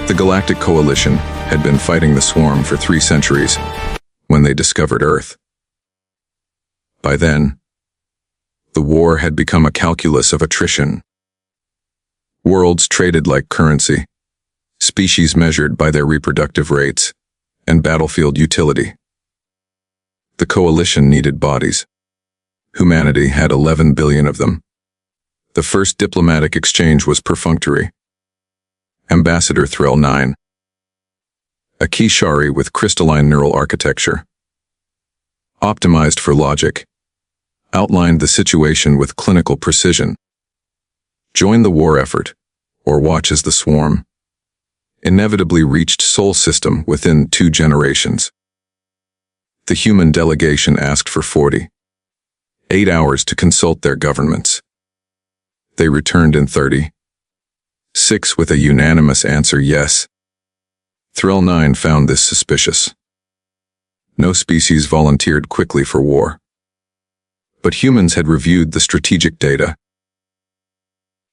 The Galactic Coalition had been fighting the swarm for 3 centuries when they discovered Earth. By then, the war had become a calculus of attrition. Worlds traded like currency, species measured by their reproductive rates, and battlefield utility. The Coalition needed bodies. Humanity had 11 billion of them. The first diplomatic exchange was perfunctory. Ambassador Threll 9, a Kishari with crystalline neural architecture, optimized for logic, outlined the situation with clinical precision. Join the war effort, or watch as the swarm inevitably reached Sol system within 2 generations. The human delegation asked for 48 hours to consult their governments. They returned in 36 with a unanimous answer yes. Threll 9 found this suspicious. No species volunteered quickly for war. But humans had reviewed the strategic data,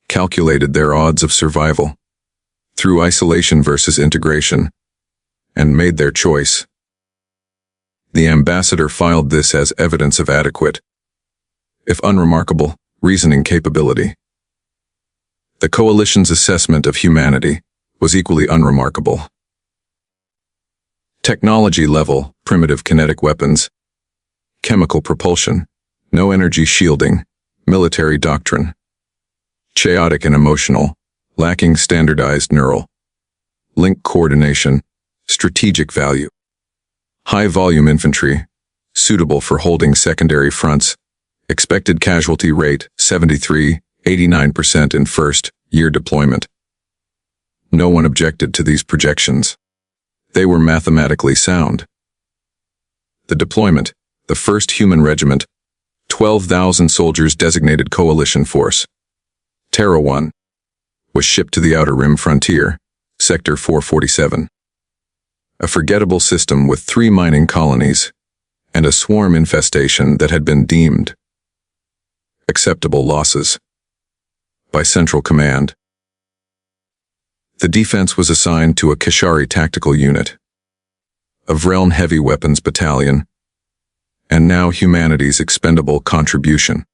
calculated their odds of survival through isolation versus integration, and made their choice. The ambassador filed this as evidence of adequate, if unremarkable, reasoning capability. The Coalition's assessment of humanity was equally unremarkable. Technology level, primitive kinetic weapons, chemical propulsion, no energy shielding, military doctrine, chaotic and emotional, lacking standardized neural link coordination, strategic value, high volume infantry, suitable for holding secondary fronts, expected casualty rate 73-89% in first-year deployment. No one objected to these projections. They were mathematically sound. The deployment, the first human regiment, 12,000 soldiers designated coalition force, Terra 1, was shipped to the Outer Rim frontier, Sector 447. A forgettable system with 3 mining colonies and a swarm infestation that had been deemed acceptable losses by Central Command. The defense was assigned to a Kishari tactical unit, a Vreln heavy weapons battalion, and now humanity's expendable contribution.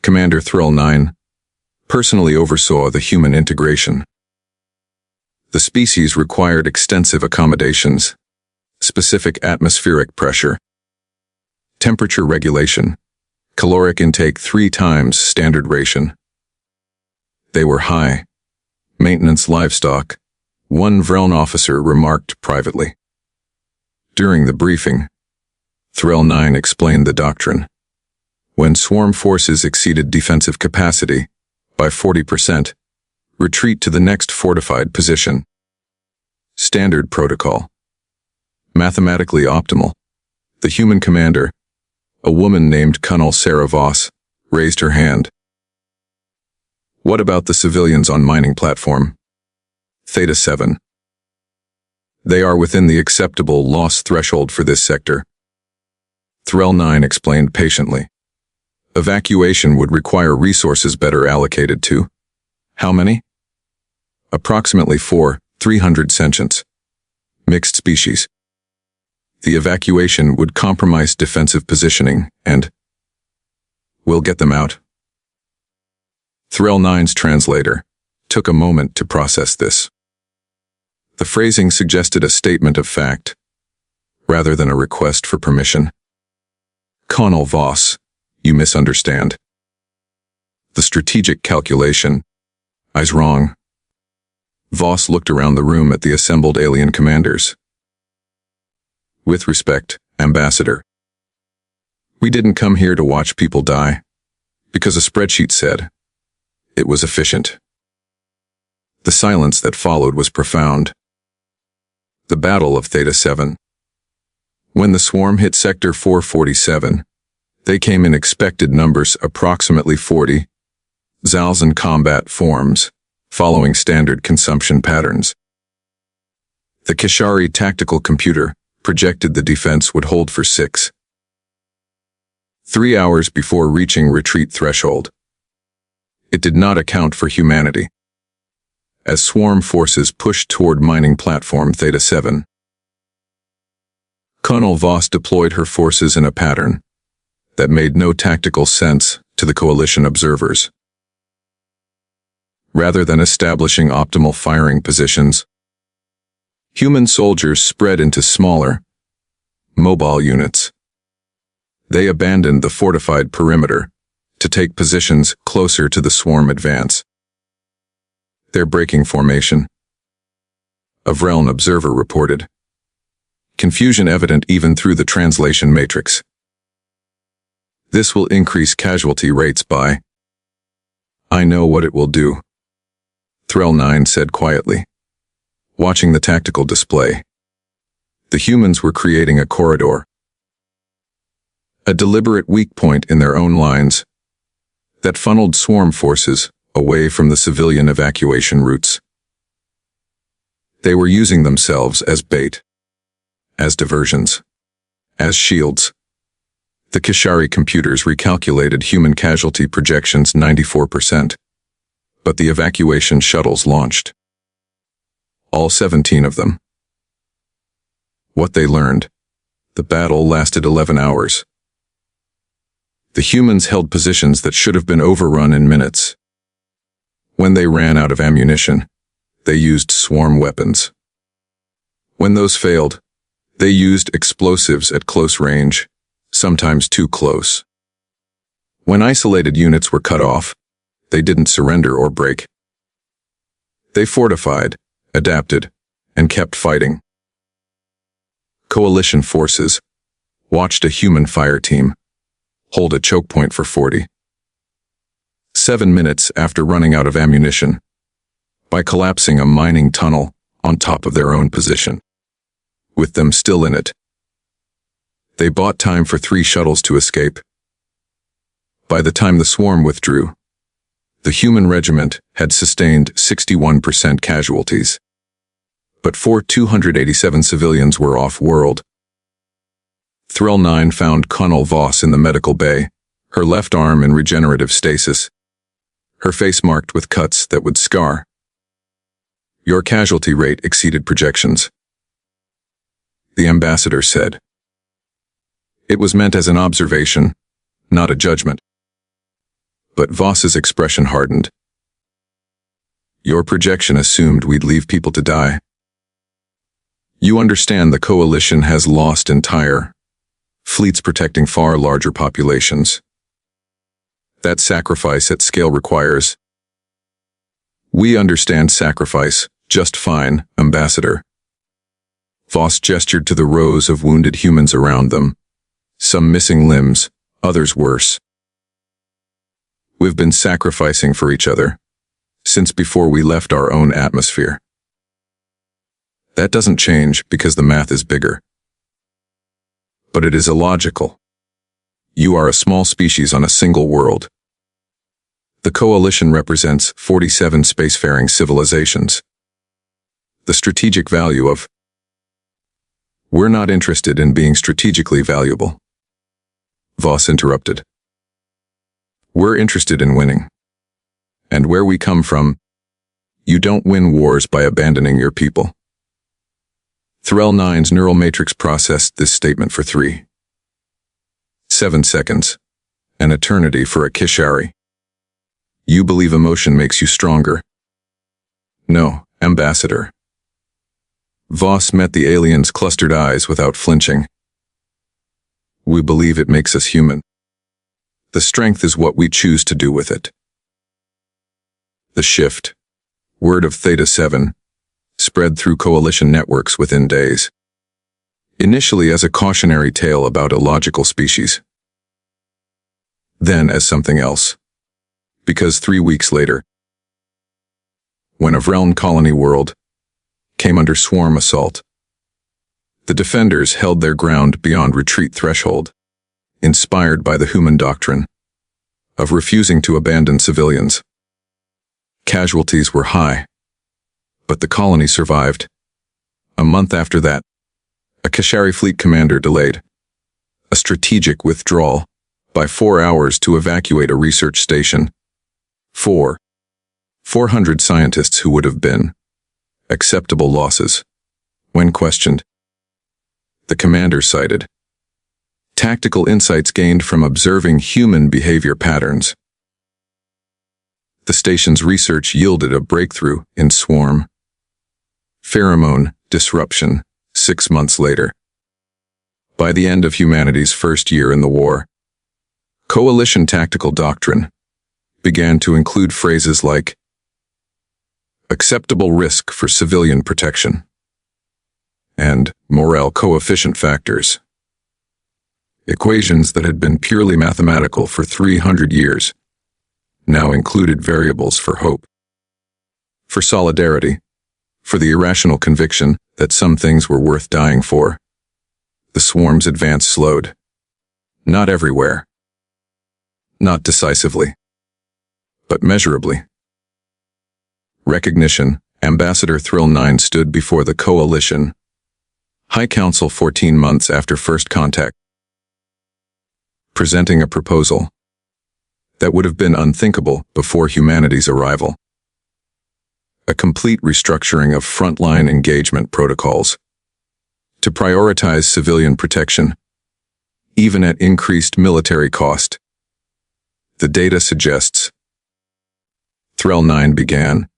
Commander Threll 9 personally oversaw the human integration. The species required extensive accommodations, specific atmospheric pressure, temperature regulation, caloric intake 3 times standard ration. They were high maintenance livestock, one Vreln officer remarked privately. During the briefing, Threll 9 explained the doctrine. When swarm forces exceeded defensive capacity by 40%, retreat to the next fortified position. Standard protocol. Mathematically optimal. The human commander, a woman named Colonel Sarah Voss, raised her hand. What about the civilians on mining platform? Theta 7. They are within the acceptable loss threshold for this sector. Threll 9 explained patiently. Evacuation would require resources better allocated to how many? Approximately 300 sentients. Mixed species. The evacuation would compromise defensive positioning and we'll get them out. Threll 9's translator took a moment to process this. The phrasing suggested a statement of fact, rather than a request for permission. Colonel Voss, you misunderstand. The strategic calculation. I's wrong. Voss looked around the room at the assembled alien commanders. With respect, Ambassador. We didn't come here to watch people die, because a spreadsheet said it was efficient. The silence that followed was profound. The Battle of Theta 7. When the swarm hit Sector 447, they came in expected numbers, approximately 40, Zalzan combat forms, following standard consumption patterns. The Kishari tactical computer projected the defense would hold for 3 hours before reaching retreat threshold. It did not account for humanity. as swarm forces pushed toward mining platform Theta 7. Colonel Voss deployed her forces in a pattern that made no tactical sense to the coalition observers. Rather than establishing optimal firing positions, human soldiers spread into smaller, mobile units. They abandoned the fortified perimeter to take positions closer to the swarm advance. They're breaking formation, a Vreln observer reported. Confusion evident even through the translation matrix. This will increase casualty rates by... I know what it will do, Threll 9 said quietly, watching the tactical display. The humans were creating a corridor, a deliberate weak point in their own lines that funneled swarm forces away from the civilian evacuation routes. They were using themselves as bait, as diversions, as shields. The Kishari computers recalculated human casualty projections 94%, but the evacuation shuttles launched. All 17 of them. What they learned: the battle lasted 11 hours. The humans held positions that should have been overrun in minutes. When they ran out of ammunition, they used swarm weapons. When those failed, they used explosives at close range, sometimes too close. When isolated units were cut off, they didn't surrender or break. They fortified, adapted, and kept fighting. Coalition forces watched a human fire team hold a choke point for 7 minutes after running out of ammunition, by collapsing a mining tunnel on top of their own position. With them still in it, they bought time for 3 shuttles to escape. By the time the swarm withdrew, the human regiment had sustained 61% casualties. But 287 civilians were off-world. Threll 9 found Colonel Voss in the medical bay, her left arm in regenerative stasis, her face marked with cuts that would scar. Your casualty rate exceeded projections, the ambassador said. It was meant as an observation, not a judgment. But Voss's expression hardened. Your projection assumed we'd leave people to die. You understand the coalition has lost entire fleets protecting far larger populations. That sacrifice at scale requires... We understand sacrifice just fine, Ambassador. Voss gestured to the rows of wounded humans around them, some missing limbs, others worse. We've been sacrificing for each other since before we left our own atmosphere. That doesn't change because the math is bigger. But it is illogical. You are a small species on a single world. The coalition represents 47 spacefaring civilizations. The strategic value of... We're not interested in being strategically valuable, Voss interrupted. We're interested in winning. And where we come from, you don't win wars by abandoning your people. Threll 9's neural matrix processed this statement for 7 seconds, an eternity for a Kishari. You believe emotion makes you stronger. No, Ambassador. Voss met the alien's clustered eyes without flinching. We believe it makes us human. The strength is what we choose to do with it. The shift, word of Theta 7, spread through coalition networks within days. Initially as a cautionary tale about illogical species. Then as something else. Because 3 weeks later, when a Vreln colony world came under swarm assault, the defenders held their ground beyond retreat threshold, inspired by the human doctrine of refusing to abandon civilians. Casualties were high, but the colony survived. A month after that, a Kishari fleet commander delayed a strategic withdrawal by 4 hours to evacuate a research station. 4 400 scientists who would have been acceptable losses. When questioned, the commander cited tactical insights gained from observing human behavior patterns. The station's research yielded a breakthrough in swarm pheromone disruption 6 months later. By the end of humanity's first year in the war, coalition tactical doctrine began to include phrases like acceptable risk for civilian protection and morale coefficient factors. Equations that had been purely mathematical for 300 years now included variables for hope, for solidarity, for the irrational conviction that some things were worth dying for. The swarm's advance slowed. Not everywhere. Not decisively. But measurably. Recognition, Ambassador Thrill 9 stood before the coalition High Council 14 months after first contact, presenting a proposal that would have been unthinkable before humanity's arrival. A complete restructuring of frontline engagement protocols to prioritize civilian protection, even at increased military cost. The data suggests. Threll 9 began.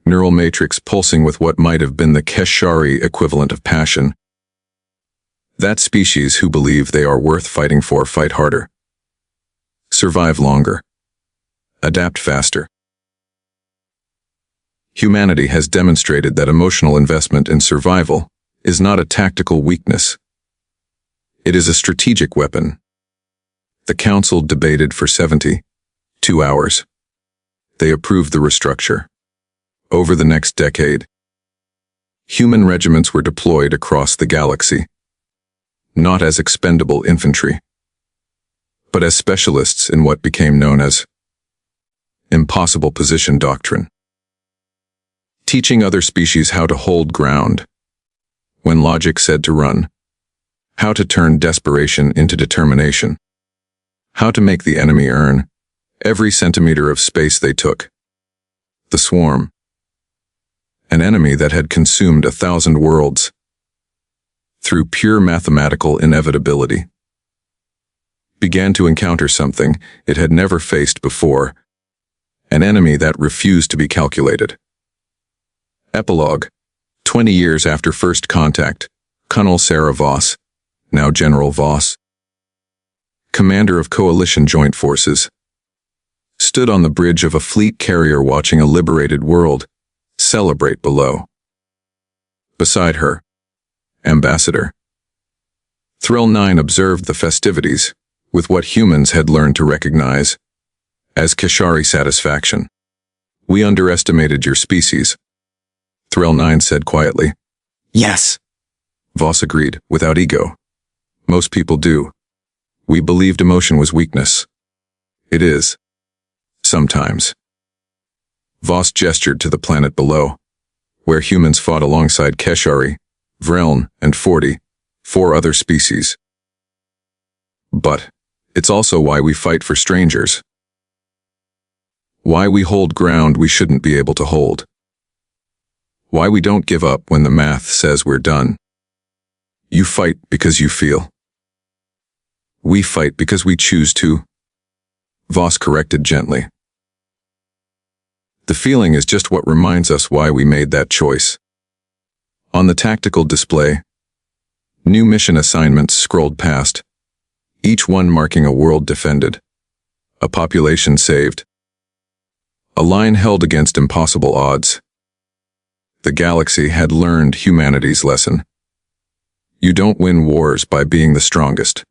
Neural matrix pulsing with what might have been the Keshari equivalent of passion. That species who believe they are worth fighting for fight harder. Survive longer. Adapt faster. Humanity has demonstrated that emotional investment in survival is not a tactical weakness. It is a strategic weapon. The Council debated for 72 hours. They approved the restructure. Over the next decade, human regiments were deployed across the galaxy, not as expendable infantry, but as specialists in what became known as impossible position doctrine, teaching other species how to hold ground when logic said to run, how to turn desperation into determination, how to make the enemy earn every centimeter of space they took. The swarm, an enemy that had consumed 1,000 worlds through pure mathematical inevitability, began to encounter something it had never faced before, an enemy that refused to be calculated. Epilogue. 20 years after first contact, Colonel Sarah Voss, now General Voss, commander of Coalition Joint Forces, stood on the bridge of a fleet carrier watching a liberated world celebrate below. Beside her, Ambassador Thrill 9 observed the festivities with what humans had learned to recognize as Keshari satisfaction. We underestimated your species, Thrill 9 said quietly. Yes, Voss agreed, without ego. Most people do. We believed emotion was weakness. It is. Sometimes. Voss gestured to the planet below, where humans fought alongside Keshari, Vreln, and 4 other species. But it's also why we fight for strangers. Why we hold ground we shouldn't be able to hold. Why we don't give up when the math says we're done. You fight because you feel. We fight because we choose to. Voss corrected gently. The feeling is just what reminds us why we made that choice. On the tactical display, new mission assignments scrolled past, each one marking a world defended, a population saved, a line held against impossible odds. The galaxy had learned humanity's lesson. You don't win wars by being the strongest.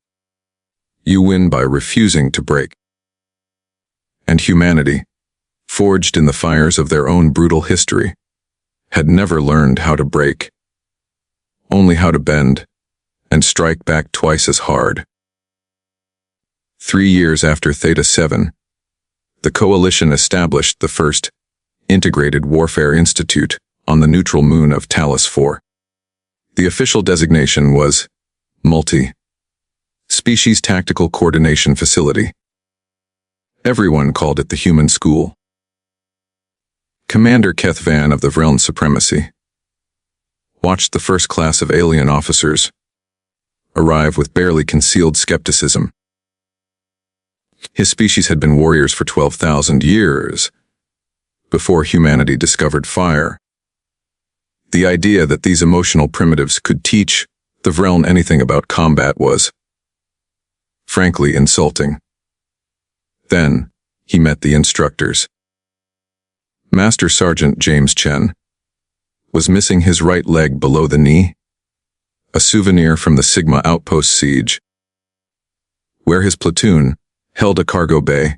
You win by refusing to break. And humanity, forged in the fires of their own brutal history, had never learned how to break, only how to bend and strike back twice as hard. 3 years after Theta 7, the Coalition established the first Integrated Warfare Institute on the neutral moon of Talos 4. The official designation was Multi-Species Tactical Coordination Facility. Everyone called it the Human School. Commander Keth Van of the Vreln Supremacy watched the first class of alien officers arrive with barely concealed skepticism. His species had been warriors for 12,000 years before humanity discovered fire. The idea that these emotional primitives could teach the Vreln anything about combat was, frankly, insulting. Then, he met the instructors. Master Sergeant James Chen was missing his right leg below the knee, a souvenir from the Sigma outpost siege, where his platoon held a cargo bay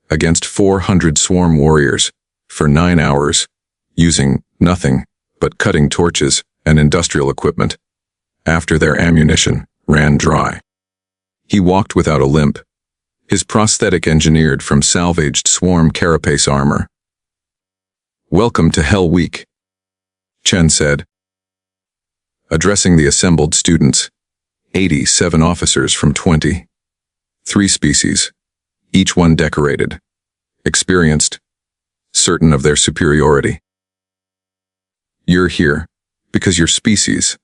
against 400 swarm warriors for 9 hours, using nothing but cutting torches and industrial equipment after their ammunition ran dry. He walked without a limp, his prosthetic engineered from salvaged swarm carapace armor. "Welcome to Hell Week," Chen said, addressing the assembled students, 87 officers from 23 species, each one decorated, experienced, certain of their superiority. "You're here because your species'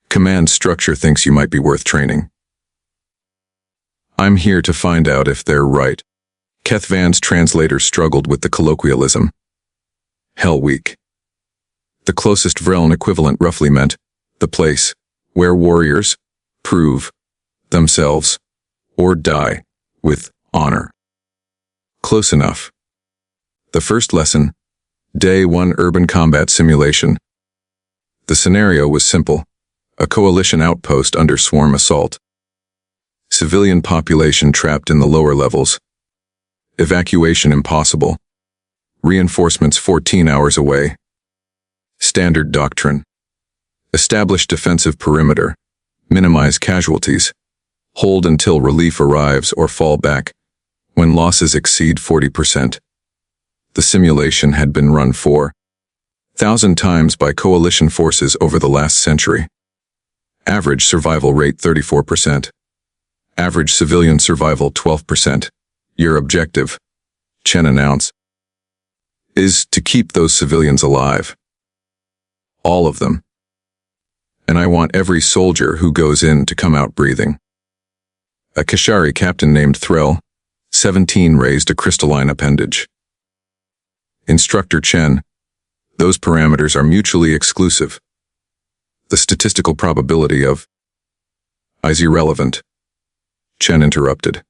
command structure thinks you might be worth training. I'm here to find out if they're right." Keth Van's translator struggled with the colloquialism. Hell Week. The closest Vreln equivalent roughly meant the place where warriors prove themselves or die with honor. Close enough. The first lesson, Day 1 Urban Combat Simulation. The scenario was simple: a coalition outpost under swarm assault. Civilian population trapped in the lower levels. Evacuation impossible. Reinforcements 14 hours away. Standard doctrine. Establish defensive perimeter. Minimize casualties. Hold until relief arrives or fall back when losses exceed 40%. The simulation had been run 4,000 times by coalition forces over the last century. Average survival rate 34%. Average civilian survival 12%. Your objective, Chen announced, is to keep those civilians alive. All of them. And I want every soldier who goes in to come out breathing. A Kashari captain named Threll, 17, raised a crystalline appendage. Instructor Chen, those parameters are mutually exclusive. The statistical probability of is irrelevant. Chen interrupted.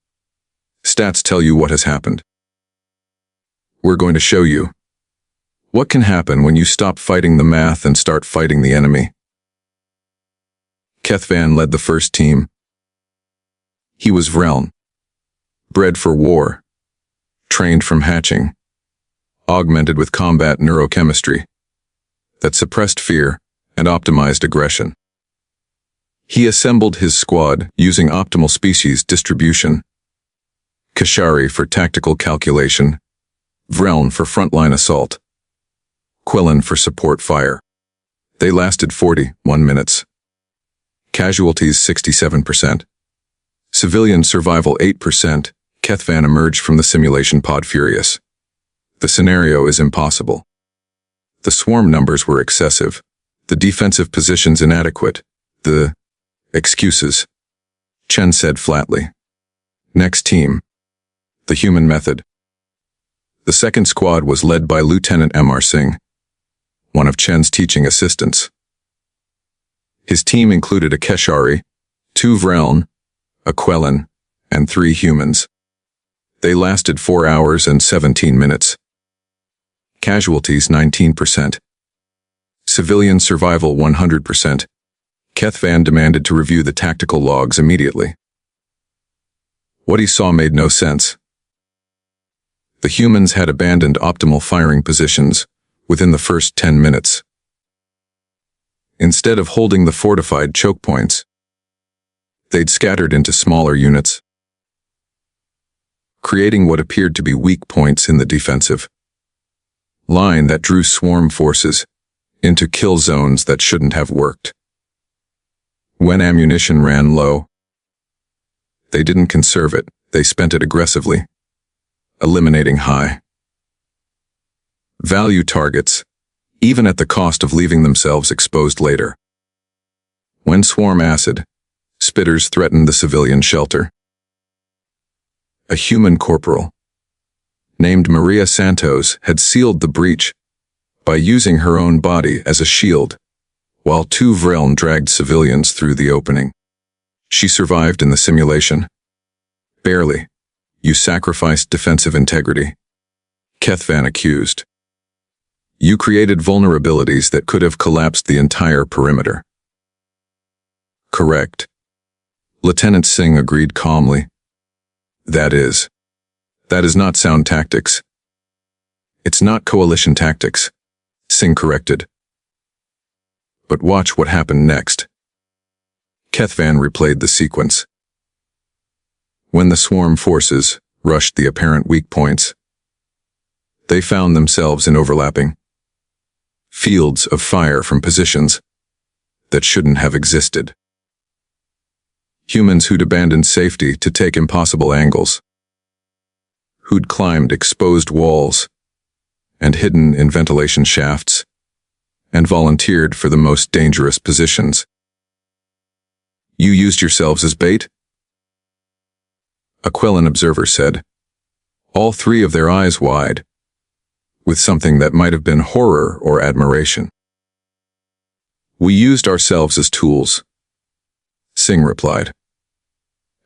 Stats tell you what has happened. We're going to show you what can happen when you stop fighting the math and start fighting the enemy. Keth Van led the first team. He was Vreln, bred for war, trained from hatching, augmented with combat neurochemistry that suppressed fear and optimized aggression. He assembled his squad using optimal species distribution, Kashari for tactical calculation, Vreln for frontline assault, Quillen for support fire. They lasted 41 minutes. Casualties 67%. Civilian survival 8%. Keth Van emerged from the simulation pod furious. The scenario is impossible. The swarm numbers were excessive. The defensive positions inadequate. The excuses, Chen said flatly. Next team. The human method. The second squad was led by Lieutenant M.R. Singh, one of Chen's teaching assistants. His team included a Keshari, 2 Vreln, a Quillen, and 3 humans. They lasted 4 hours and 17 minutes. Casualties 19%. Civilian survival 100%. Keth Van demanded to review the tactical logs immediately. What he saw made no sense. The humans had abandoned optimal firing positions within the first 10 minutes. Instead of holding the fortified choke points, they'd scattered into smaller units, creating what appeared to be weak points in the defensive line that drew swarm forces into kill zones that shouldn't have worked. When ammunition ran low, they didn't conserve it, they spent it aggressively, eliminating high value targets, even at the cost of leaving themselves exposed later. When swarm acid, spitters threatened the civilian shelter. A human corporal, named Maria Santos, had sealed the breach by using her own body as a shield, while two Vreln dragged civilians through the opening. She survived in the simulation. Barely. You sacrificed defensive integrity. Kethvan accused. You created vulnerabilities that could have collapsed the entire perimeter. Correct. Lieutenant Singh agreed calmly. That is not sound tactics. It's not coalition tactics, Singh corrected. But watch what happened next. Kethvan replayed the sequence. When the swarm forces rushed the apparent weak points, they found themselves in overlapping fields of fire from positions that shouldn't have existed. Humans who'd abandoned safety to take impossible angles, who'd climbed exposed walls and hidden in ventilation shafts, and volunteered for the most dangerous positions. You used yourselves as bait? A Quellan observer said, all three of their eyes wide, with something that might have been horror or admiration. We used ourselves as tools, Singh replied.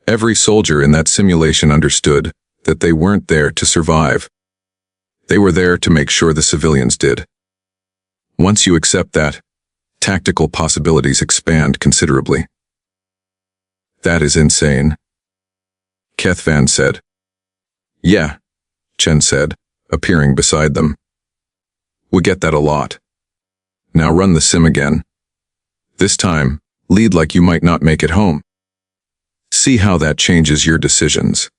Every soldier in that simulation understood that they weren't there to survive. They were there to make sure the civilians did. Once you accept that, tactical possibilities expand considerably. That is insane, Kethvan said. Yeah, Chen said, appearing beside them. We get that a lot. Now run the sim again. This time, lead like you might not make it home. See how that changes your decisions.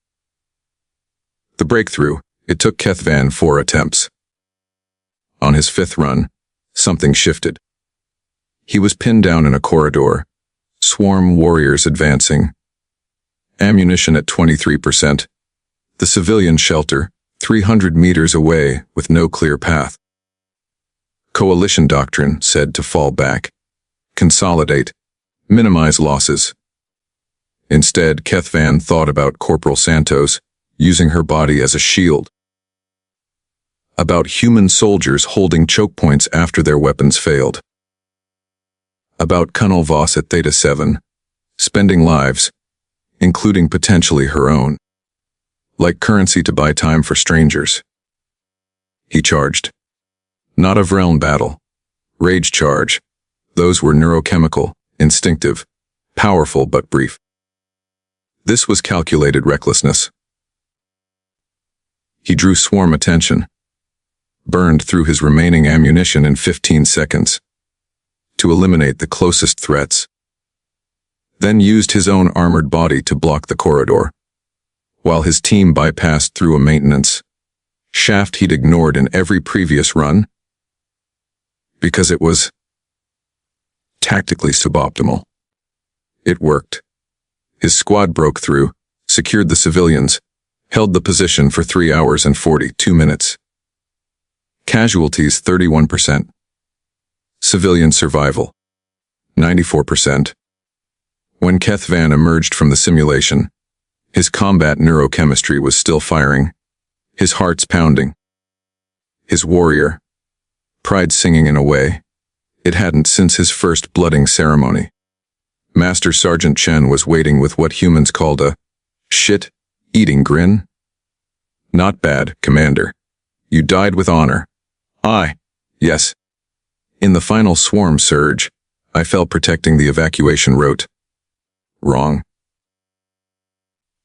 The breakthrough, it took Kethvan 4 attempts. On his 5th run, something shifted. He was pinned down in a corridor, swarm warriors advancing, ammunition at 23%, the civilian shelter 300 meters away with no clear path. Coalition doctrine said to fall back, consolidate, minimize losses. Instead, Kethvan thought about Corporal Santos using her body as a shield, about human soldiers holding choke points after their weapons failed, about Colonel Voss at Theta 7, spending lives, including potentially her own, like currency to buy time for strangers. He charged. Not a Vreln battle. Rage charge. Those were neurochemical, instinctive, powerful but brief. This was calculated recklessness. He drew swarm attention, burned through his remaining ammunition in 15 seconds to eliminate the closest threats, then used his own armored body to block the corridor, while his team bypassed through a maintenance shaft he'd ignored in every previous run, because it was tactically suboptimal. It worked. His squad broke through, secured the civilians, held the position for 3 hours and 42 minutes. Casualties 31%. Civilian survival 94%. When Kethvan emerged from the simulation, his combat neurochemistry was still firing, his heart's pounding. His warrior, pride singing in a way it hadn't since his first blooding ceremony. Master Sergeant Chen was waiting with what humans called a shit-eating grin. Not bad, Commander. You died with honor. Yes. In the final swarm surge, I fell protecting the evacuation route. Wrong.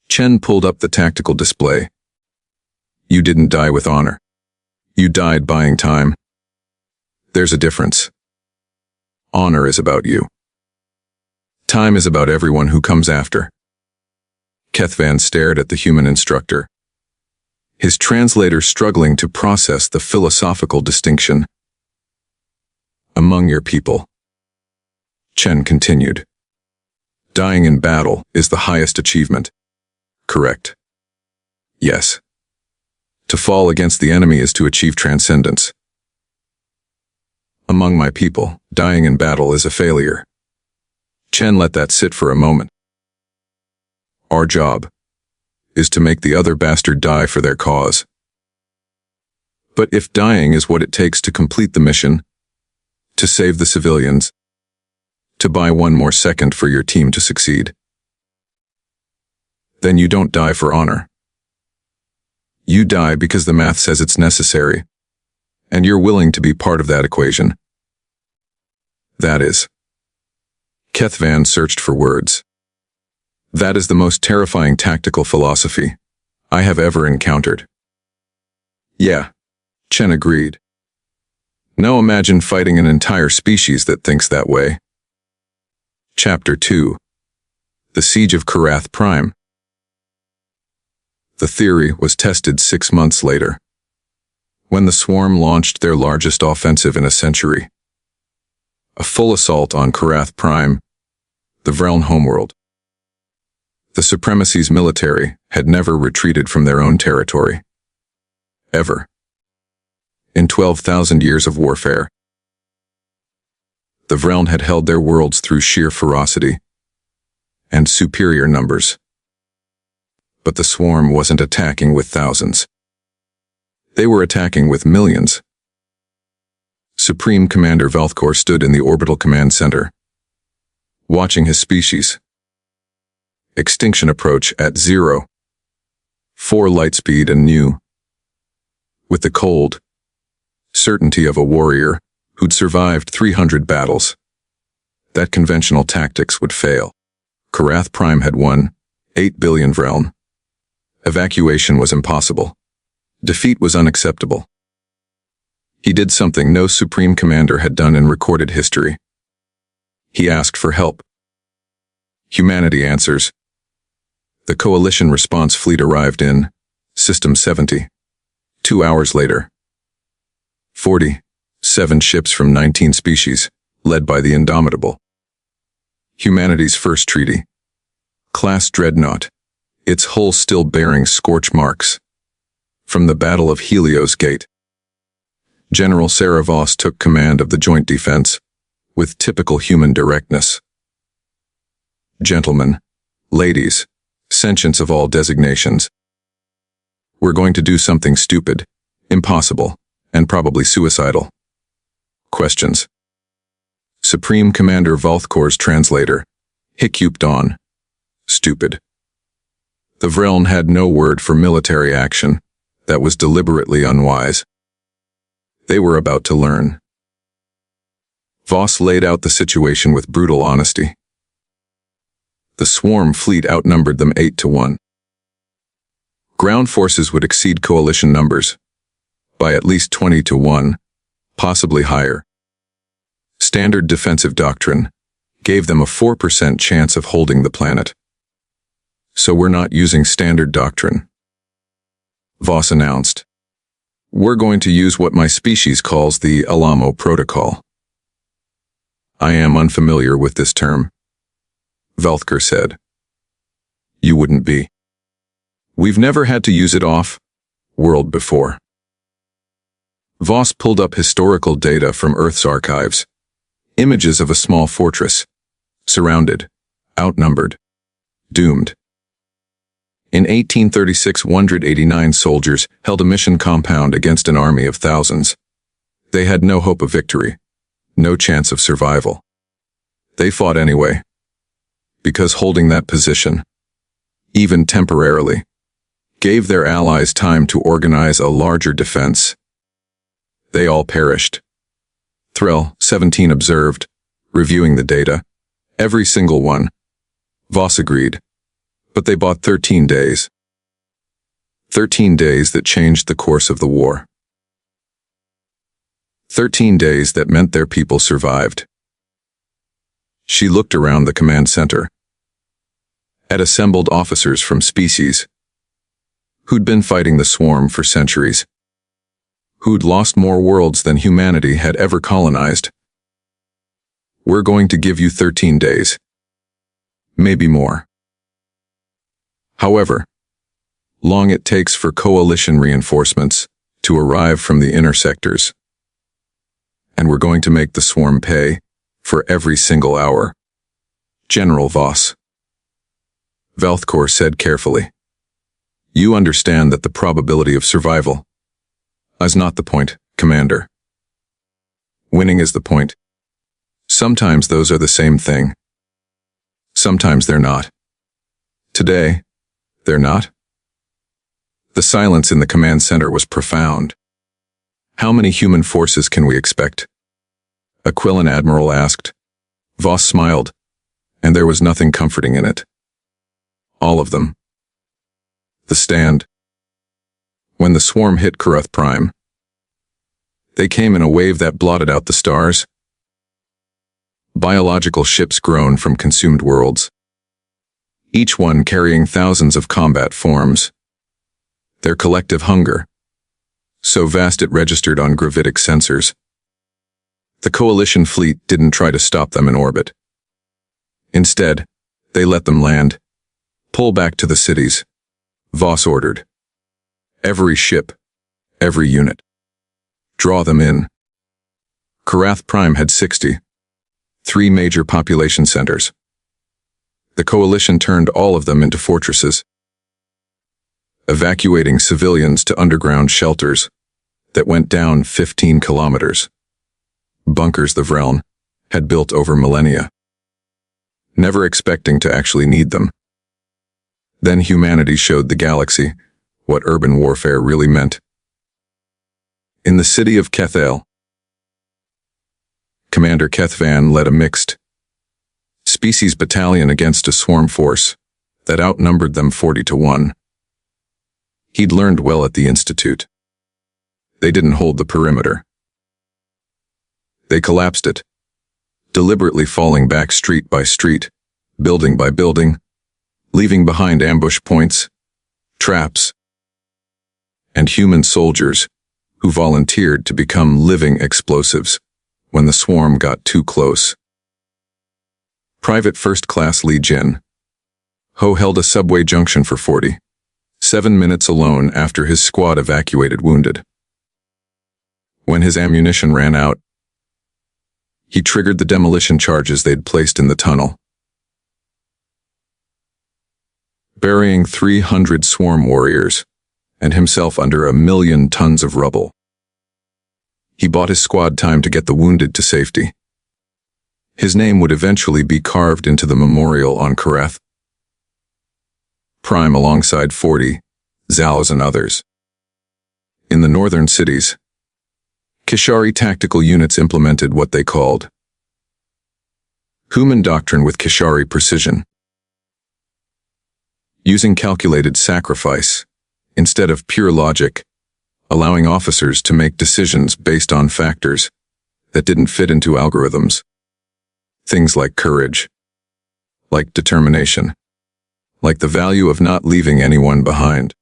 Chen pulled up the tactical display. You didn't die with honor. You died buying time. There's a difference. Honor is about you. Time is about everyone who comes after. Kethvan stared at the human instructor, his translator struggling to process the philosophical distinction. Among your people. Chen continued. Dying in battle is the highest achievement. Correct. Yes. To fall against the enemy is to achieve transcendence. Among my people, dying in battle is a failure. Chen let that sit for a moment. Our job is to make the other bastard die for their cause. But if dying is what it takes to complete the mission, to save the civilians, to buy one more second for your team to succeed, then you don't die for honor. You die because the math says it's necessary, and you're willing to be part of that equation. That is. Keth Van searched for words. That is the most terrifying tactical philosophy I have ever encountered. Yeah, Chen agreed. Now imagine fighting an entire species that thinks that way. Chapter 2. The Siege of Karath Prime. The theory was tested 6 months later, when the Swarm launched their largest offensive in a century. A full assault on Karath Prime, the Vreln homeworld. The Supremacy's military had never retreated from their own territory. Ever. In 12,000 years of warfare. The Vreln had held their worlds through sheer ferocity and superior numbers. But the Swarm wasn't attacking with thousands. They were attacking with millions. Supreme Commander Velthkor stood in the orbital command center, watching his species. Extinction approach at 0. 4 light speed and new. With the cold certainty of a warrior who'd survived 300 battles, that conventional tactics would fail. Karath Prime had won 8 billion Vreln. Evacuation was impossible. Defeat was unacceptable. He did something no Supreme Commander had done in recorded history. He asked for help. Humanity answers. The Coalition response fleet arrived in System 70. 2 hours later. 47 ships from 19 species, led by the Indomitable. Humanity's first treaty. Class Dreadnought, its hull still bearing scorch marks from the Battle of Helios Gate. General Sarah Voss took command of the joint defense with typical human directness. Gentlemen, ladies, sentients of all designations, we're going to do something stupid, impossible, and probably suicidal. Questions. Supreme Commander Velthkor's translator, hiccupped on. Stupid. The Vreln had no word for military action that was deliberately unwise. They were about to learn. Voss laid out the situation with brutal honesty. The Swarm fleet outnumbered them 8-1. Ground forces would exceed coalition numbers by at least 20-1, possibly higher. Standard defensive doctrine gave them a 4% chance of holding the planet. So we're not using standard doctrine. Voss announced. We're going to use what my species calls the Alamo Protocol. I am unfamiliar with this term. Velthkor said. You wouldn't be. We've never had to use it off-world before. Voss pulled up historical data from Earth's archives. Images of a small fortress. Surrounded. Outnumbered. Doomed. In 1836, 189 soldiers held a mission compound against an army of thousands. They had no hope of victory, no chance of survival. They fought anyway, because holding that position, even temporarily, gave their allies time to organize a larger defense. They all perished. Threll, 17, observed, reviewing the data. Every single one. Voss agreed. But they bought 13 days. 13 days that changed the course of the war. 13 days that meant their people survived. She looked around the command center at assembled officers from species who'd been fighting the Swarm for centuries, who'd lost more worlds than humanity had ever colonized. We're going to give you 13 days. Maybe more. However long it takes for coalition reinforcements to arrive from the inner sectors. And we're going to make the swarm pay for every single hour. General Voss. Valthkor said carefully. You understand that the probability of survival is not the point, Commander. Winning is the point. Sometimes those are the same thing. Sometimes they're not. Today, they're not. The silence in the command center was profound. How many human forces can we expect? Aquilin Admiral asked. Voss smiled, and there was nothing comforting in it. All of them. The stand. When the swarm hit Karath Prime, they came in a wave that blotted out the stars. Biological ships grown from consumed worlds, each one carrying thousands of combat forms. Their collective hunger, so vast it registered on gravitic sensors. The coalition fleet didn't try to stop them in orbit. Instead, they let them land. Pull back to the cities, Voss ordered. Every ship, every unit. Draw them in. Karath Prime had 63 major population centers. The coalition turned all of them into fortresses, evacuating civilians to underground shelters that went down 15 kilometers. Bunkers the Vreln had built over millennia, never expecting to actually need them. Then humanity showed the galaxy what urban warfare really meant. In the city of Kethale, Commander Kethvan led a mixed species battalion against a swarm force that outnumbered them 40-1. He'd learned well at the Institute. They didn't hold the perimeter. They collapsed it, deliberately falling back street by street, building by building, leaving behind ambush points, traps, and human soldiers who volunteered to become living explosives when the swarm got too close. Private First Class Li Jin Ho held a subway junction for 47 minutes alone after his squad evacuated wounded. When his ammunition ran out, he triggered the demolition charges they'd placed in the tunnel, burying 300 swarm warriors and himself under 1 million tons of rubble. He bought his squad time to get the wounded to safety. His name would eventually be carved into the memorial on Karath Prime alongside 40 Zals and others. In the northern cities, Kishari tactical units implemented what they called Human doctrine with Kishari precision, using calculated sacrifice instead of pure logic, allowing officers to make decisions based on factors that didn't fit into algorithms. Things like courage, like determination, like the value of not leaving anyone behind.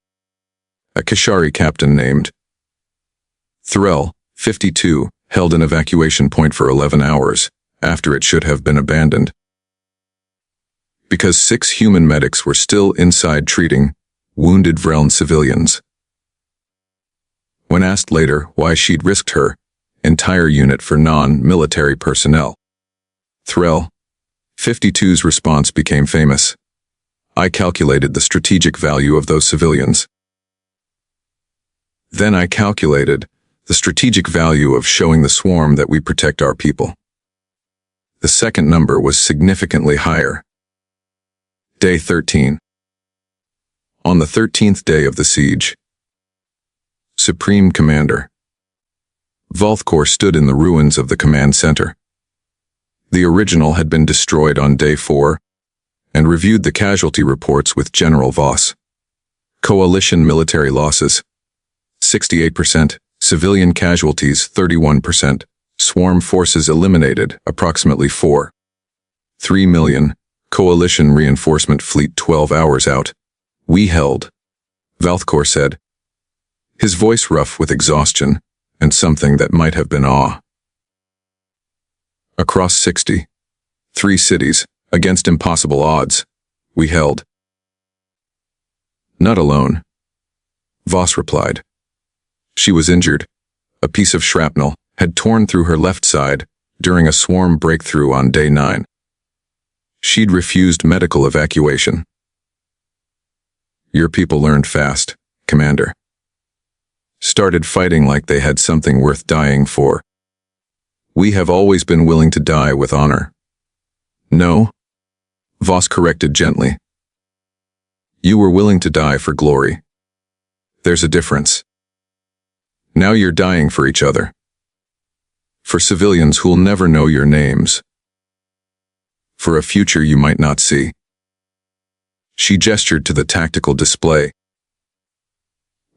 A Kishari captain named Threll, 52, held an evacuation point for 11 hours after it should have been abandoned, because 6 human medics were still inside treating wounded Vreln civilians. When asked later why she'd risked her entire unit for non-military personnel, Threll, 52's response became famous. I calculated the strategic value of those civilians. Then I calculated the strategic value of showing the swarm that we protect our people. The second number was significantly higher. Day 13. On the 13th day of the siege, Supreme Commander Valthkor stood in the ruins of the command center. The original had been destroyed on day 4, and reviewed the casualty reports with General Voss. Coalition military losses, 68%, civilian casualties, 31%, swarm forces eliminated, approximately 4.3 million, coalition reinforcement fleet 12 hours out. We held, Valthkor said, his voice rough with exhaustion and something that might have been awe. Across 63 cities, against impossible odds, we held. Not alone, Voss replied. She was injured. A piece of shrapnel had torn through her left side during a swarm breakthrough on day 9. She'd refused medical evacuation. Your people learned fast, Commander. Started fighting like they had something worth dying for. We have always been willing to die with honor. No, Voss corrected gently. You were willing to die for glory. There's a difference. Now you're dying for each other. For civilians who'll never know your names. For a future you might not see. She gestured to the tactical display.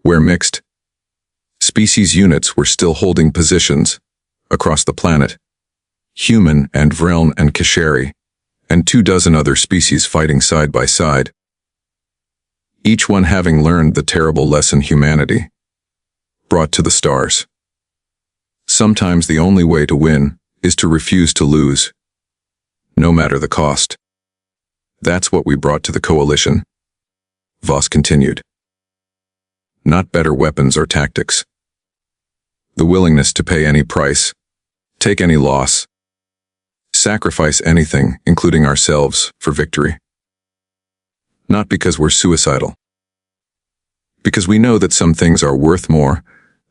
Where mixed species units were still holding positions across the planet. Human and Vreln and Kashari, and 24 other species fighting side by side. Each one having learned the terrible lesson humanity brought to the stars. Sometimes the only way to win is to refuse to lose, no matter the cost. That's what we brought to the coalition, Voss continued. Not better weapons or tactics. The willingness to pay any price, take any loss, sacrifice anything, including ourselves, for victory. Not because we're suicidal. Because we know that some things are worth more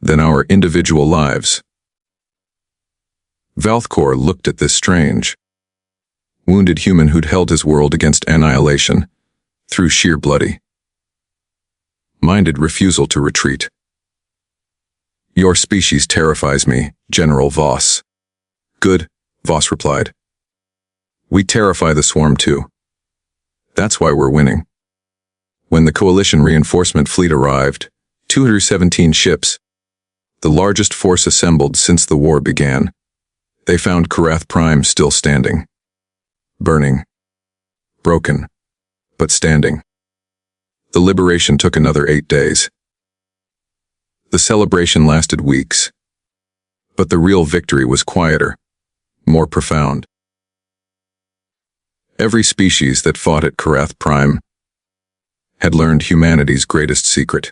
than our individual lives. Valthkor looked at this strange, wounded human who'd held his world against annihilation through sheer bloody-minded refusal to retreat. Your species terrifies me, General Voss. Good, Voss replied. We terrify the swarm too. That's why we're winning. When the coalition reinforcement fleet arrived, 217 ships, the largest force assembled since the war began, they found Karath Prime still standing. Burning. Broken. But standing. The liberation took another 8 days. The celebration lasted weeks. But the real victory was quieter, more profound. Every species that fought at Karath Prime had learned humanity's greatest secret.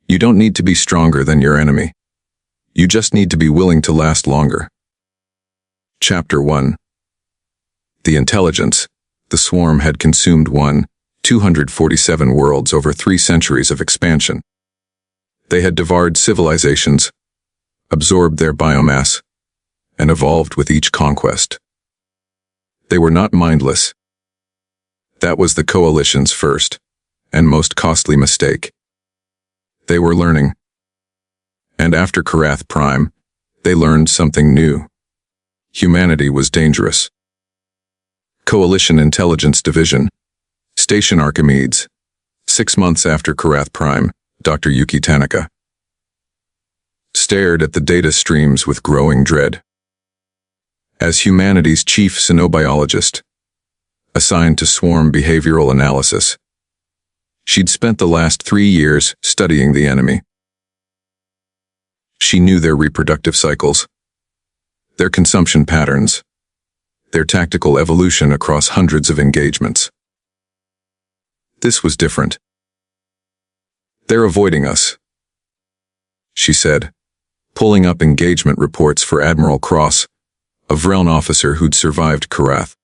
You don't need to be stronger than your enemy. You just need to be willing to last longer. Chapter 1. The intelligence, the swarm had consumed 247 worlds over 3 centuries of expansion. They had devoured civilizations, absorbed their biomass, and evolved with each conquest. They were not mindless. That was the coalition's first and most costly mistake. They were learning. And after Karath Prime, they learned something new. Humanity was dangerous. Coalition Intelligence Division, Station Archimedes, 6 months after Karath Prime, Dr. Yuki Tanaka stared at the data streams with growing dread. As humanity's chief xenobiologist, assigned to swarm behavioral analysis, she'd spent the last 3 years studying the enemy. She knew their reproductive cycles, their consumption patterns, their tactical evolution across hundreds of engagements. This was different. They're avoiding us, she said, pulling up engagement reports for Admiral Cross, a Vreln officer who'd survived Karath.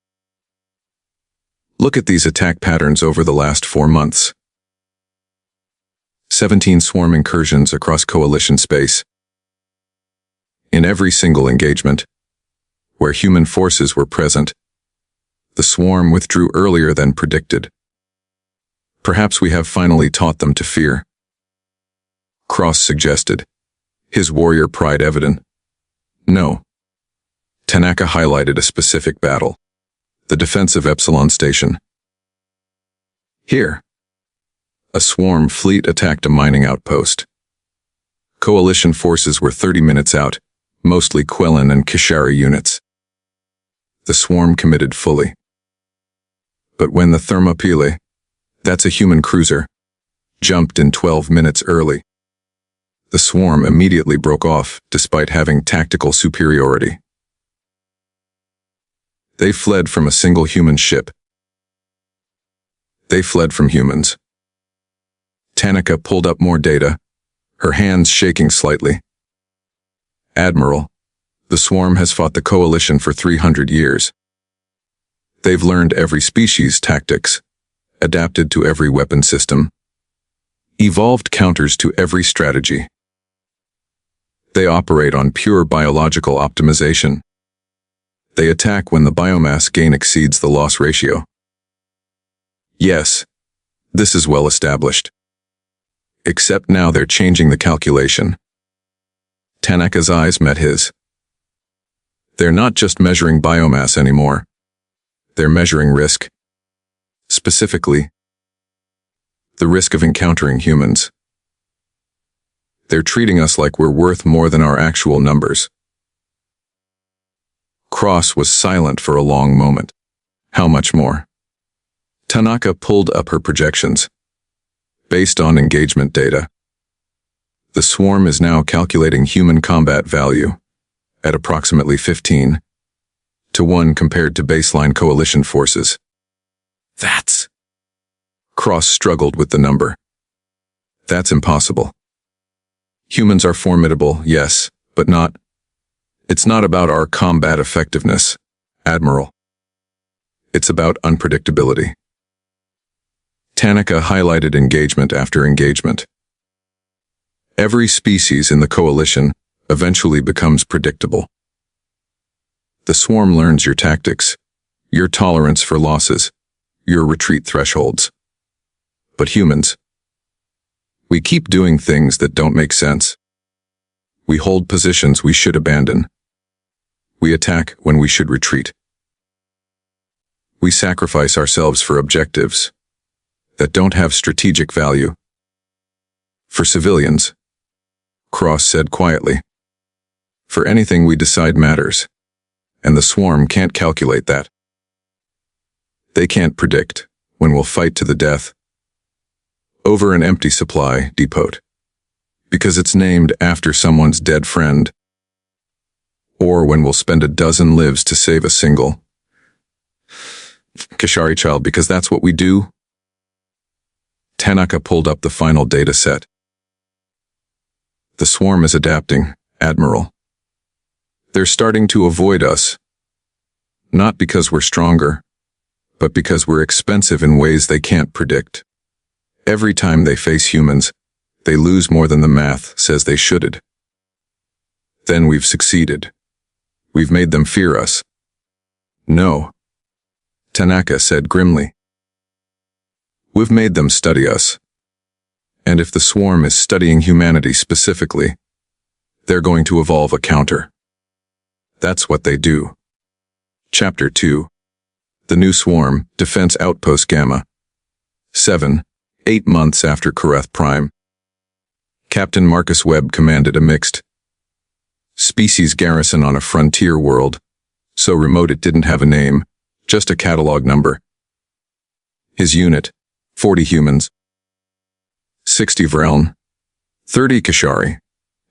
Look at these attack patterns over the last 4 months. 17 swarm incursions across coalition space. In every single engagement, where human forces were present, the swarm withdrew earlier than predicted. Perhaps we have finally taught them to fear, Cross suggested, his warrior pride evident. No. Tanaka highlighted a specific battle, the defense of Epsilon Station. Here, a swarm fleet attacked a mining outpost. Coalition forces were 30 minutes out, mostly Quellan and Kashari units. The swarm committed fully. But when the Thermopyle, that's a human cruiser, jumped in 12 minutes early, the swarm immediately broke off despite having tactical superiority. They fled from a single human ship. They fled from humans. Tanaka pulled up more data, her hands shaking slightly. Admiral, the swarm has fought the coalition for 300 years. They've learned every species' tactics, adapted to every weapon system, evolved counters to every strategy. They operate on pure biological optimization. They attack when the biomass gain exceeds the loss ratio. Yes, this is well established. Except now they're changing the calculation. Tanaka's eyes met his. They're not just measuring biomass anymore. They're measuring risk. Specifically, the risk of encountering humans. They're treating us like we're worth more than our actual numbers. Cross was silent for a long moment. How much more? Tanaka pulled up her projections. Based on engagement data, the swarm is now calculating human combat value at approximately 15 to 1 compared to baseline coalition forces. That's... Cross struggled with the number. That's impossible. Humans are formidable, yes, but not... It's not about our combat effectiveness, Admiral. It's about unpredictability. Tanaka highlighted engagement after engagement. Every species in the coalition eventually becomes predictable. The swarm learns your tactics, your tolerance for losses, your retreat thresholds. But humans, we keep doing things that don't make sense. We hold positions we should abandon. We attack when we should retreat. We sacrifice ourselves for objectives that don't have strategic value. For civilians, Cross said quietly, for anything we decide matters, and the swarm can't calculate that. They can't predict when we'll fight to the death over an empty supply depot, because it's named after someone's dead friend, or when we'll spend a dozen lives to save a single Kashari child, because that's what we do. Tanaka pulled up the final data set. The swarm is adapting, Admiral. They're starting to avoid us, not because we're stronger, but because we're expensive in ways they can't predict. Every time they face humans, they lose more than the math says they should. Then we've succeeded. We've made them fear us. No, Tanaka said grimly. We've made them study us. And if the swarm is studying humanity specifically, they're going to evolve a counter. That's what they do. Chapter 2. The New Swarm, Defense Outpost Gamma. 8 months after Kareth Prime. Captain Marcus Webb commanded a mixed species garrison on a frontier world, so remote it didn't have a name, just a catalog number. His unit, 40 humans, 60 Vreln, 30 Kashari,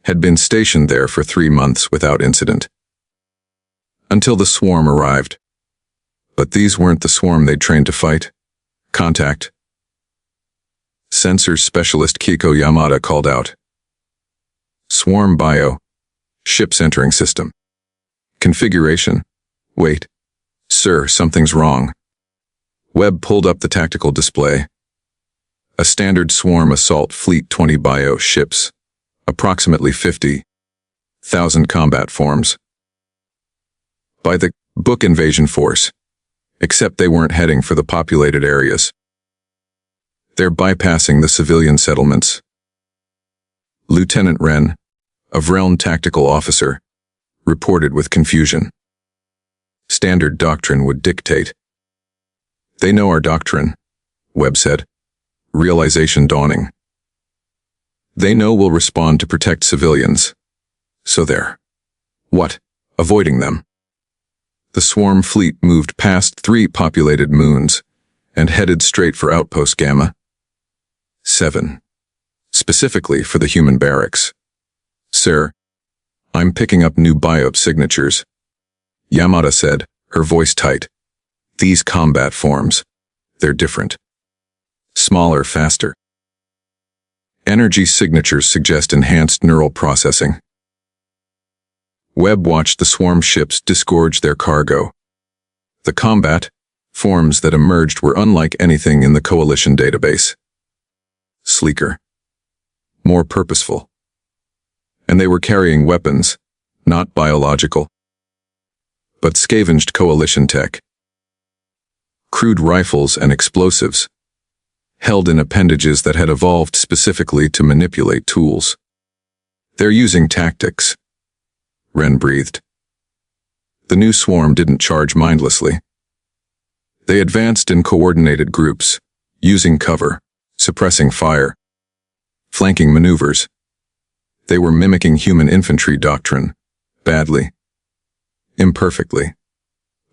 had been stationed there for 3 months without incident. Until the swarm arrived. But these weren't the swarm they'd trained to fight. Contact. Sensors specialist Kiko Yamada called out. Swarm bio. Ship's entering system. Configuration. Wait. Sir, something's wrong. Webb pulled up the tactical display. A standard swarm assault fleet 20 bio ships. Approximately 50,000 combat forms. By the book invasion force. Except they weren't heading for the populated areas. They're bypassing the civilian settlements. Lieutenant Wren, a Vreln tactical officer, reported with confusion. Standard doctrine would dictate. They know our doctrine, Webb said, realization dawning. They know we'll respond to protect civilians. So they're, what, avoiding them? The swarm fleet moved past 3 populated moons and headed straight for Outpost Gamma. 7. Specifically for the human barracks. Sir, I'm picking up new biop signatures. Yamada said, her voice tight. These combat forms, they're different. Smaller, faster. Energy signatures suggest enhanced neural processing. Webb watched the swarm ships disgorge their cargo. The combat forms that emerged were unlike anything in the Coalition database. Sleeker. More purposeful. And they were carrying weapons, not biological, but scavenged Coalition tech. Crude rifles and explosives, held in appendages that had evolved specifically to manipulate tools. They're using tactics. Wren breathed. The new swarm didn't charge mindlessly. They advanced in coordinated groups, using cover, suppressing fire, flanking maneuvers. They were mimicking human infantry doctrine, badly, imperfectly.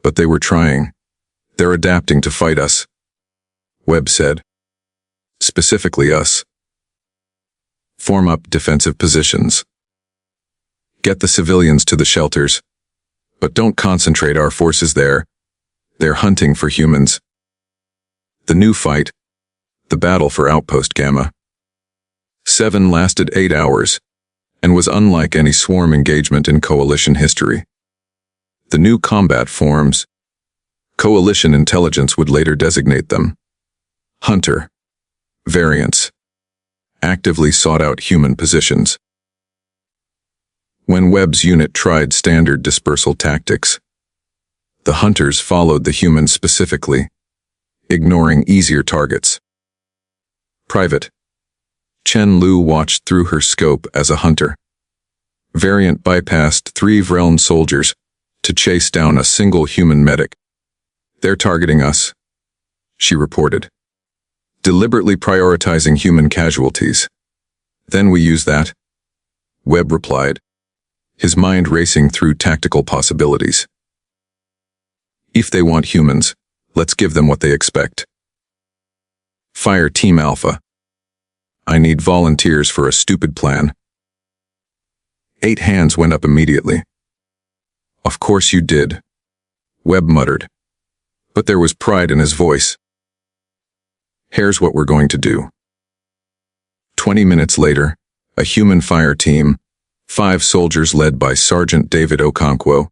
But they were trying. They're adapting to fight us, Webb said. Specifically us. Form up defensive positions. Get the civilians to the shelters, but don't concentrate our forces there. They're hunting for humans. The new fight, the battle for Outpost Gamma 7, lasted 8 hours, and was unlike any swarm engagement in Coalition history. The new combat forms, Coalition intelligence would later designate them, Hunter variants, actively sought out human positions. When Webb's unit tried standard dispersal tactics, the hunters followed the humans specifically, ignoring easier targets. Private Chen Lu watched through her scope as a hunter. Variant bypassed 3 Vreln soldiers to chase down a single human medic. They're targeting us, she reported, deliberately prioritizing human casualties. Then we use that, Webb replied, his mind racing through tactical possibilities. If they want humans, let's give them what they expect. Fire Team Alpha. I need volunteers for a stupid plan. 8 hands went up immediately. Of course you did, Webb muttered, but there was pride in his voice. Here's what we're going to do. 20 minutes later, a human fire team, 5 soldiers led by Sergeant David Okonkwo,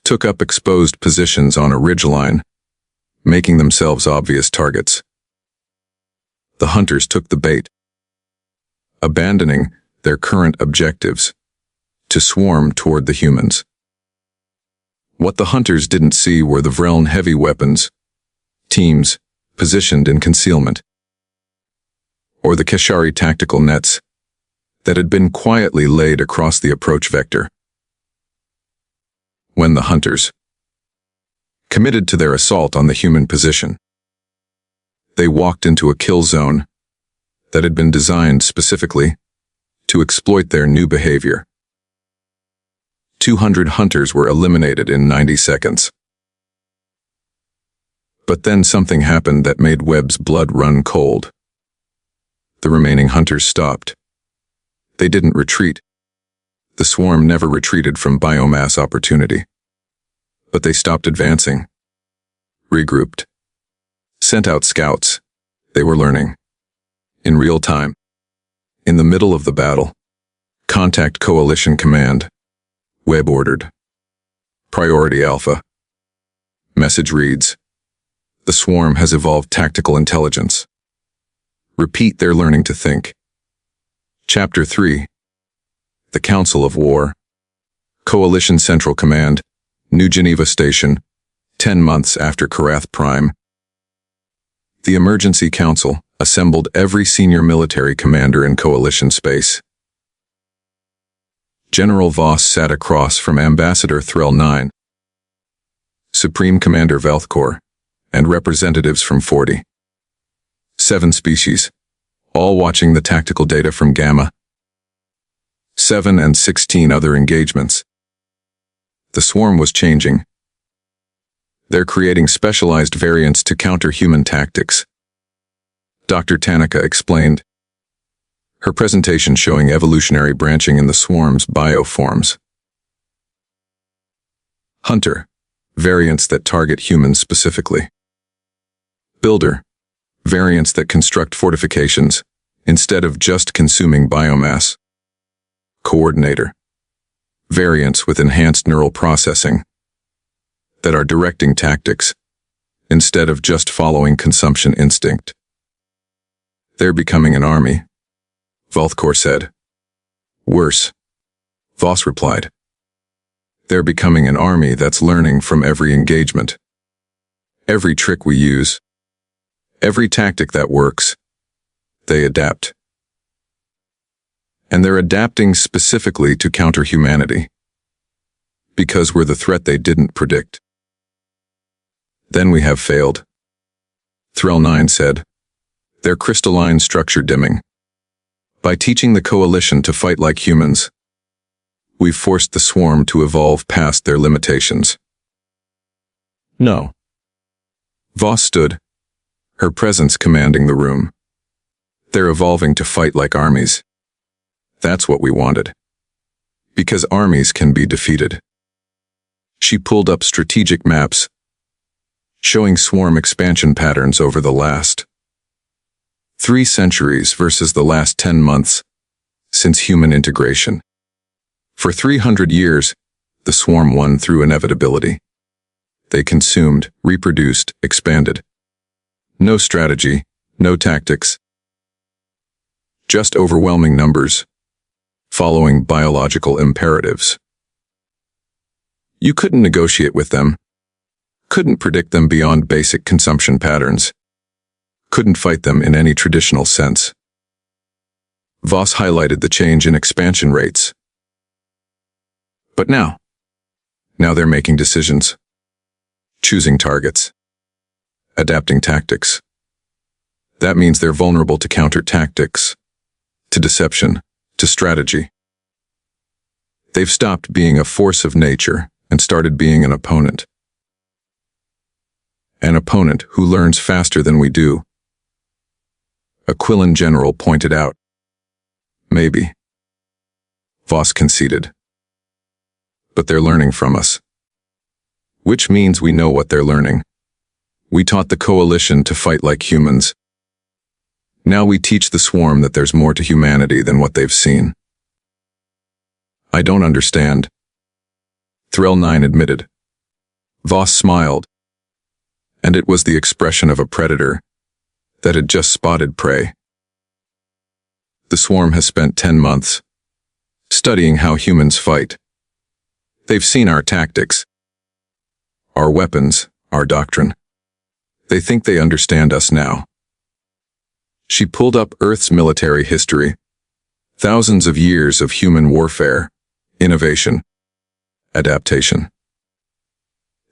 took up exposed positions on a ridgeline, making themselves obvious targets. The hunters took the bait, abandoning their current objectives to swarm toward the humans. What the hunters didn't see were the Vreln heavy weapons, teams positioned in concealment, or the Keshari tactical nets that had been quietly laid across the approach vector. When the hunters committed to their assault on the human position, they walked into a kill zone that had been designed specifically to exploit their new behavior. 200 hunters were eliminated in 90 seconds. But then something happened that made Webb's blood run cold. The remaining hunters stopped. They didn't retreat. The swarm never retreated from biomass opportunity. But they stopped advancing, regrouped, sent out scouts. They were learning. In real time. In the middle of the battle. Contact Coalition Command. Webb ordered. Priority Alpha. Message reads, the swarm has evolved tactical intelligence. Repeat their learning to think. Chapter 3. The Council of War. Coalition Central Command, New Geneva Station, 10 months after Karath Prime. The Emergency Council assembled every senior military commander in Coalition space. General Voss sat across from Ambassador Threll 9, Supreme Commander Velthkor, and representatives from 47 species, all watching the tactical data from Gamma 7 and 16 other engagements. The swarm was changing. They're creating specialized variants to counter human tactics, Dr. Tanaka explained, her presentation showing evolutionary branching in the swarm's bioforms. Hunter, variants that target humans specifically. Builder, variants that construct fortifications instead of just consuming biomass. Coordinator, variants with enhanced neural processing, that are directing tactics instead of just following consumption instinct. They're becoming an army, Volthkor said. Worse, Voss replied. They're becoming an army that's learning from every engagement. Every trick we use, every tactic that works, they adapt. And they're adapting specifically to counter humanity, because we're the threat they didn't predict. Then we have failed, Threll 9 said, their crystalline structure dimming. By teaching the coalition to fight like humans, we've forced the swarm to evolve past their limitations. No. Voss stood, her presence commanding the room. They're evolving to fight like armies. That's what we wanted. Because armies can be defeated. She pulled up strategic maps, showing swarm expansion patterns over the last 3 centuries versus the last 10 months since human integration. For 300 years, the swarm won through inevitability. They consumed, reproduced, expanded. No strategy, no tactics. Just overwhelming numbers, following biological imperatives. You couldn't negotiate with them, couldn't predict them beyond basic consumption patterns, couldn't fight them in any traditional sense. Voss highlighted the change in expansion rates. But now they're making decisions, choosing targets, adapting tactics. That means they're vulnerable to counter tactics, to deception, to strategy. They've stopped being a force of nature and started being an opponent. An opponent who learns faster than we do. A Quillen general pointed out. Maybe. Voss conceded. But they're learning from us. Which means we know what they're learning. We taught the coalition to fight like humans. Now we teach the swarm that there's more to humanity than what they've seen. I don't understand, Threll 9 admitted. Voss smiled, and it was the expression of a predator that had just spotted prey. The swarm has spent 10 months studying how humans fight. They've seen our tactics, our weapons, our doctrine. They think they understand us now. She pulled up Earth's military history, thousands of years of human warfare, innovation, adaptation.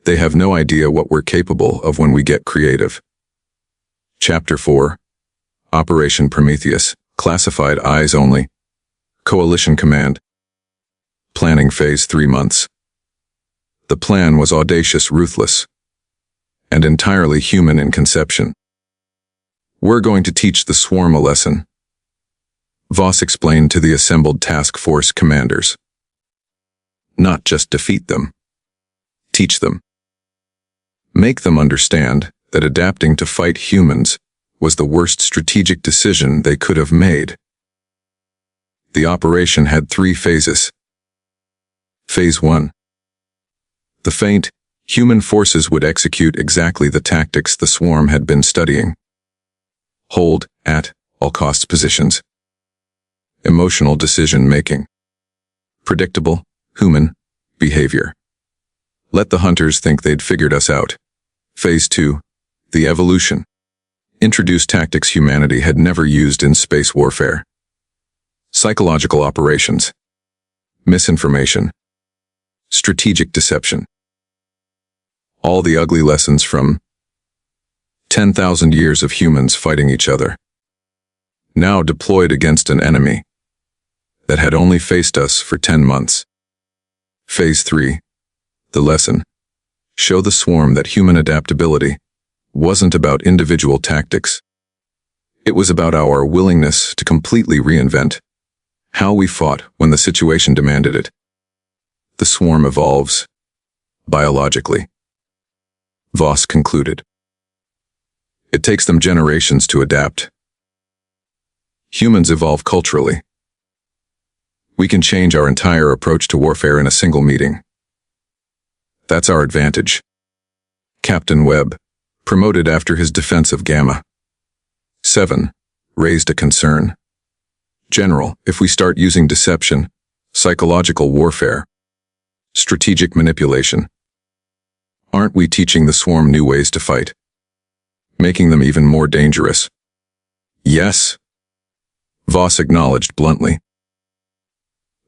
They have no idea what we're capable of when we get creative. Chapter 4, Operation Prometheus, classified eyes only, Coalition Command. Planning phase 3 months. The plan was audacious, ruthless, and entirely human in conception. We're going to teach the swarm a lesson, Voss explained to the assembled task force commanders. Not just defeat them. Teach them. Make them understand that adapting to fight humans was the worst strategic decision they could have made. The operation had 3 phases. Phase 1. The faint, human forces would execute exactly the tactics the swarm had been studying. Hold, at all costs positions. Emotional decision-making. Predictable, human, behavior. Let the hunters think they'd figured us out. Phase 2. The evolution. Introduce tactics humanity had never used in space warfare. Psychological operations. Misinformation. Strategic deception. All the ugly lessons from 10,000 years of humans fighting each other. Now deployed against an enemy that had only faced us for 10 months. Phase 3. The lesson. Show the swarm that human adaptability wasn't about individual tactics. It was about our willingness to completely reinvent how we fought when the situation demanded it. The swarm evolves biologically, Voss concluded. It takes them generations to adapt. Humans evolve culturally. We can change our entire approach to warfare in a single meeting. That's our advantage. Captain Webb, promoted after his defense of Gamma 7, raised a concern. General, if we start using deception, psychological warfare, strategic manipulation, aren't we teaching the swarm new ways to fight? Making them even more dangerous? Yes, Voss acknowledged bluntly.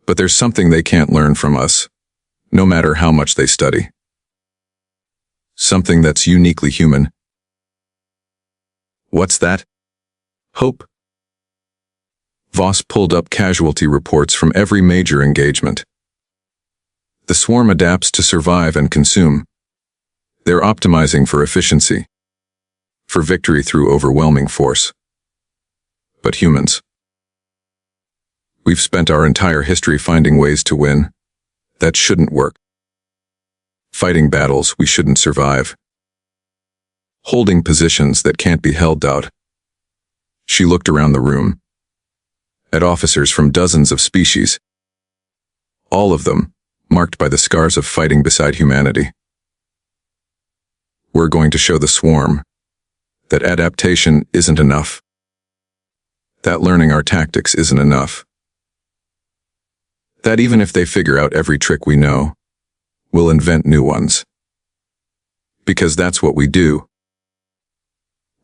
But there's something they can't learn from us, no matter how much they study. Something that's uniquely human. What's that? Hope. Voss pulled up casualty reports from every major engagement. The swarm adapts to survive and consume. They're optimizing for efficiency, for victory through overwhelming force. But humans? We've spent our entire history finding ways to win. That shouldn't work. Fighting battles we shouldn't survive. Holding positions that can't be held out. She looked around the room, at officers from dozens of species, all of them marked by the scars of fighting beside humanity. We're going to show the swarm that adaptation isn't enough, that learning our tactics isn't enough, that even if they figure out every trick we know, we'll invent new ones. Because that's what we do.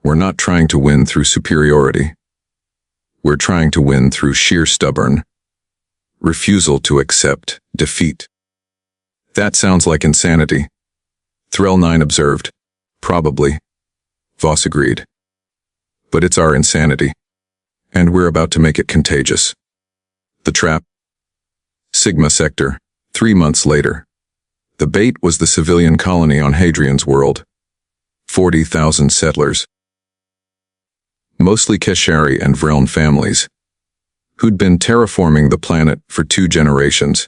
We're not trying to win through superiority. We're trying to win through sheer stubborn refusal to accept defeat. That sounds like insanity, Threll 9 observed. Probably, Voss agreed. But it's our insanity, and we're about to make it contagious. The trap. Sigma Sector, 3 months later. The bait was the civilian colony on Hadrian's world. 40,000 settlers, mostly Keshari and Vreln families, who'd been terraforming the planet for 2 generations.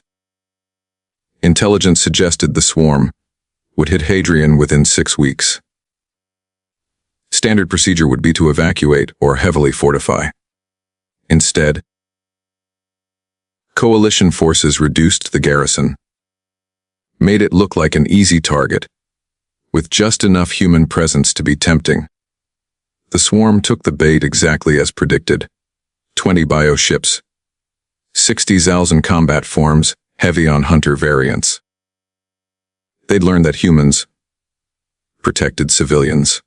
Intelligence suggested the swarm would hit Hadrian within 6 weeks. Standard procedure would be to evacuate or heavily fortify. Instead, coalition forces reduced the garrison, made it look like an easy target, with just enough human presence to be tempting. The swarm took the bait exactly as predicted. 20 bioships, 60 Zalzan combat forms, heavy on hunter variants. They'd learned that humans protected civilians.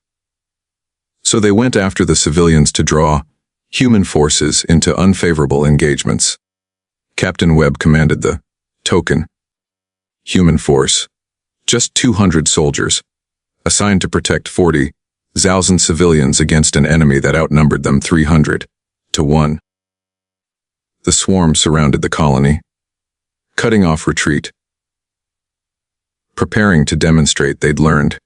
So they went after the civilians to draw human forces into unfavorable engagements. Captain Webb commanded the token human force, just 200 soldiers, assigned to protect 40 Zalzan civilians against an enemy that outnumbered them 300 to 1. The swarm surrounded the colony, cutting off retreat, preparing to demonstrate they'd learned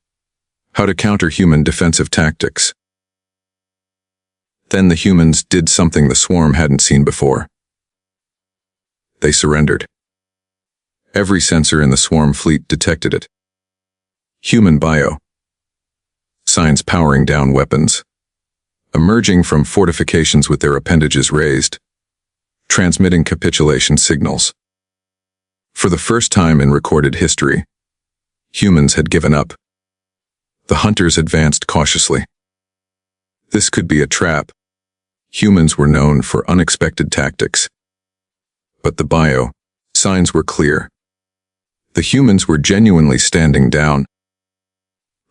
how to counter human defensive tactics. Then the humans did something the swarm hadn't seen before. They surrendered. Every sensor in the swarm fleet detected it. Human bio. Signs powering down weapons, emerging from fortifications with their appendages raised, transmitting capitulation signals. For the first time in recorded history, humans had given up. The hunters advanced cautiously. This could be a trap. Humans were known for unexpected tactics. But the bio signs were clear. The humans were genuinely standing down,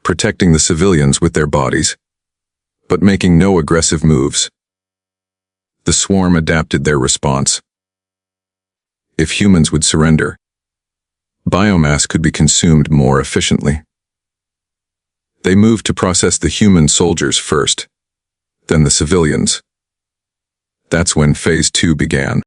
protecting the civilians with their bodies, but making no aggressive moves. The swarm adapted their response. If humans would surrender, biomass could be consumed more efficiently. They moved to process the human soldiers first, then the civilians. That's when Phase 2 began.